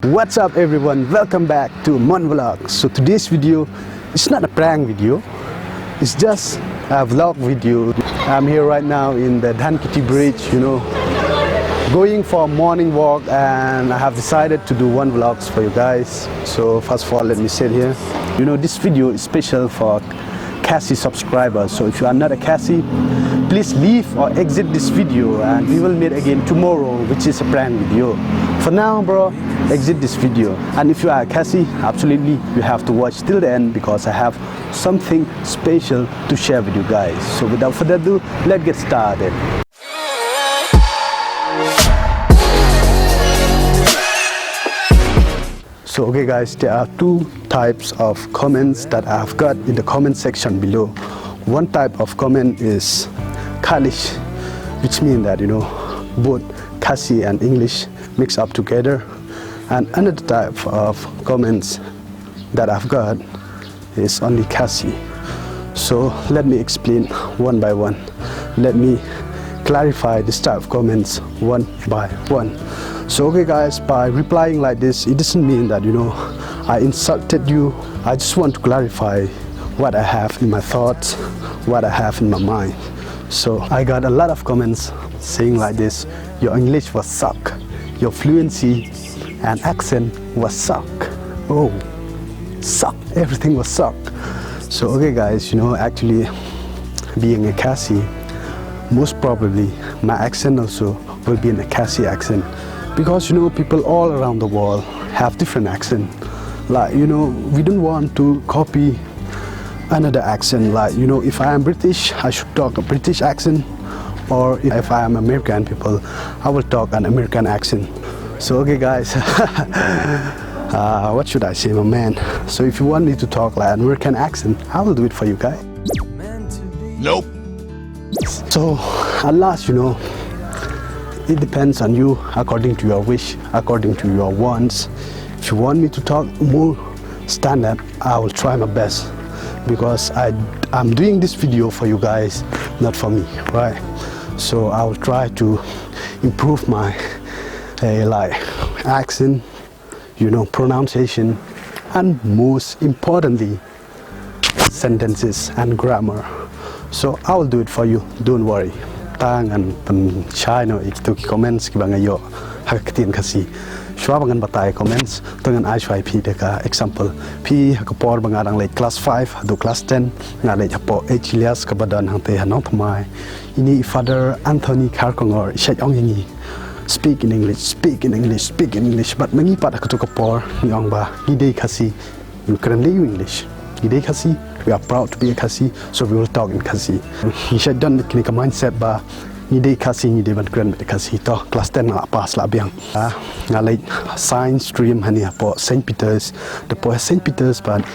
What's up everyone, welcome back to Monvlogs. So today's video, it's not a prank video, it's just a vlog video. I'm here right now in the Dhankiti bridge, going for a morning walk, and I have decided to do one vlogs for you guys. So first of all, let me sit here. This video is special for Khasi subscribers. So if you are not a Khasi, please leave or exit this video and we will meet again tomorrow, which is a prank video. For now, bro, exit this video. And if you are a Khasi, absolutely you have to watch till the end because I have something special to share with you guys. So without further ado, let's get started. So okay guys, there are two types of comments that I have got in the comment section below. One type of comment is Khalish, which means that both Khasi and English mix up together, and another type of comments that I've got is only Khasi. So let me explain one by one. Let me clarify this type of comments one by one. So okay guys, by replying like this, it doesn't mean that I insulted you. I just want to clarify what I have in my thoughts, what I have in my mind. So I got a lot of comments saying like this: your English was suck, your fluency and accent was suck. Oh, suck, everything was suck. So okay guys, actually being a Khasi, most probably my accent also will be in a Khasi accent, because people all around the world have different accent. Like we don't want to copy another accent. Like if I am British, I should talk a British accent, or if I am American people, I will talk an American accent. So okay guys, what should I say, my man? So if you want me to talk like an American accent, I will do it for you guys. Nope. So at last, it depends on you, according to your wish, according to your wants. If you want me to talk more standard, I will try my best, because I'm doing this video for you guys, not for me, right? So I will try to improve my accent, pronunciation, and most importantly, sentences and grammar. So I will do it for you, don't worry. Tangan chino iktuki comments kibangayo hakatin Khasi. Shwa bangan batay comments tangan I shwa pi deka example pi hakapor bangarang like class 5 do class 10 nga like hapoh Elias kabadan hangte hanong thamai ini father Anthony Karkongor ishaj ong yangi speak in English, speak in English, speak in English, but mangi pat akato kapor ni ong ba gide Khasi, you can learn English. Gide Khasi, we are proud to be a Khasi, so we will talk in Khasi. He should done with a mindset ba gide Khasi ni devan keren with Khasi to class 10 la pass la biang. Nga like science stream hani hapoh St. Peter's, the po St. Peter's, but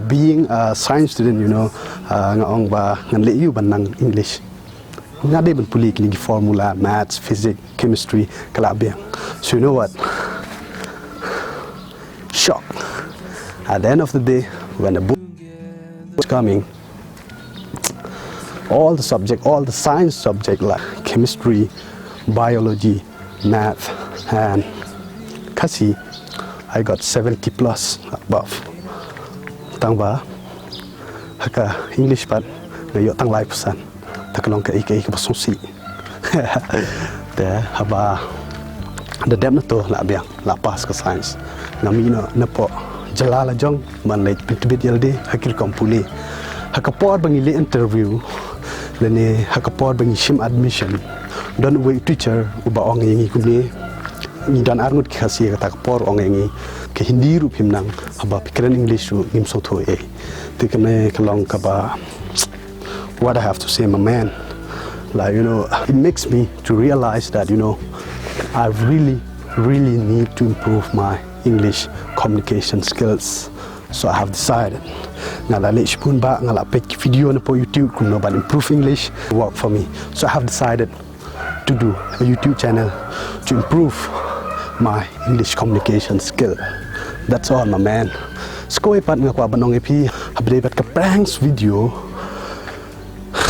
being a science student, nga ong ba ngan le you ban nang English. Nga de ban puli kini formula, maths, physics, chemistry kala biang. So you know what? Shock. At the end of the day, when the book is coming, all the subject, all the science subject like chemistry, biology, math, and Khasi, I got 70 plus above. Tangba, haka English pat ngayon tang life percent. Takalong kaei kabasong si. There haba the depth na to la biang la pas ka science. Ngamino na po. Jalala jong man late pitbit yalde hakil kompuli hakapor bangili interview lene hakapor bangi shim admission don we teacher uba ong yangi kumni ni dan arngut Khasi ka takapor ong yangi ke hindi ru phim nang haba pikran English ru nim so tho e tikane kalong kaba. What I have to say, my man, it makes me to realize that I really need to improve my English communication skills. So I have decided ngala le spun ba ngala page video na po YouTube kung no ban improve English work for me. So I have decided to do a YouTube channel to improve my English communication skill. That's all, my man. Skoy pat nga kwa banong epi habde bat ka pranks video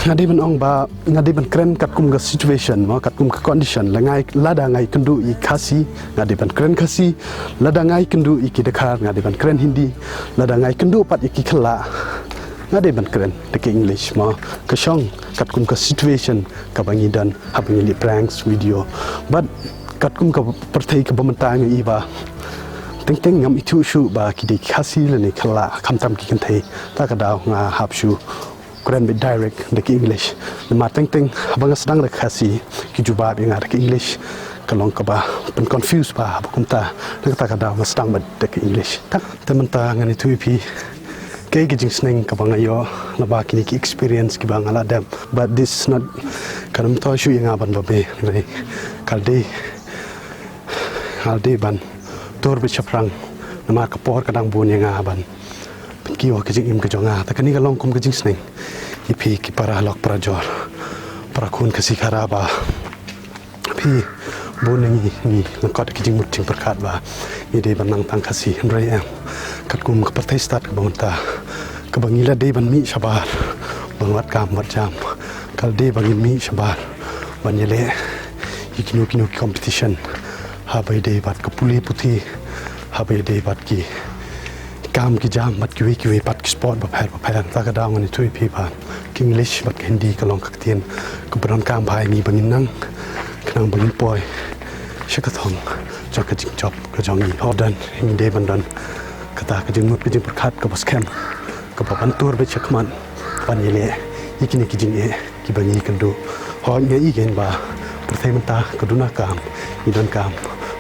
ngadi ban ong ba ngadi ban kren kat kum ga situation ma kat kum ka condition la ngai lada ngai kendu I Khasi ngadi ban kren Khasi lada ngai kendu I ki Dakar ngadi ban kren Hindi lada ngai kendu pat ki khla ngadi ban kren de English ma ka shong kat kum ka situation ka bangi dan habangi li pranks video but kat kum ka perthai ka bamanta ngai ba teng ngam itu shu ba ki de Khasi le ni khla khamtam ki kan thai ta ka daw nga hap shu Quran be direct de English ma teng abang sedang de Khasi ki Jubab yang ada ke English kalong ka ba pen confused ba kumta nak ta ka daw ma sedang de English tak tementa ngani tu pi kay gijing sneng ka bang ayo na ba kini ki experience ki bang ala dem but this not kanam to shu yang aban ba be nei kalde ban tor be chaprang nama ka por kadang bun yang aban kiwa kejing im kejonga ta kani galong kum kejing sneng ipi ki Paralok parajor parakun kasi karaba pi bonengi ni langkot kejing muting perkat ba ide banang tang Khasi rai em kat kum ka partai start ka bangta ka bangila de ban mi sabar bangwat kam wat jam kal de bangin mi sabar banyele ikinu competition habai de bat ka puli puti habai de bat ki काम की जाम मत की बात की spot बफैर ताका दांग नि Thuy P बा English but Hindi का लोंग कतियन को बरन काम भाई मी बंगिन नंग खनंग बंगिन पॉय शकथोंग जक जिंग जॉब का जोंगी हॉडन हिंग दे बंदन कता का जिंग मुत का जिंग प्रखात का बस कैम का बपन टूर बे चकमान बनिले इकिने की जिंग ए की बंगी कंदो हो nge igen ba pertementa keduna kam idan kam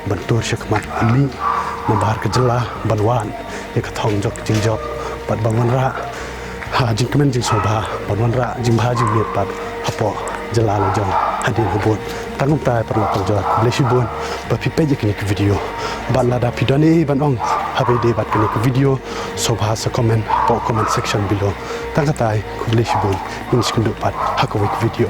bantur shakmat ami nabar ka jala banwan ya ka thong jok jing jok pat bangun ra ha jing kemen jing soba bangun ra jing bha jing miet pat hapoh jala la jong hadin hubun tangum tai Paralok parajor leshi bon ba pi page kini ke video ba lada pidane ban ong habe de bat kini ke video soba sa comment po comment section below tangkatai leshi bon in skundu pat hakawik video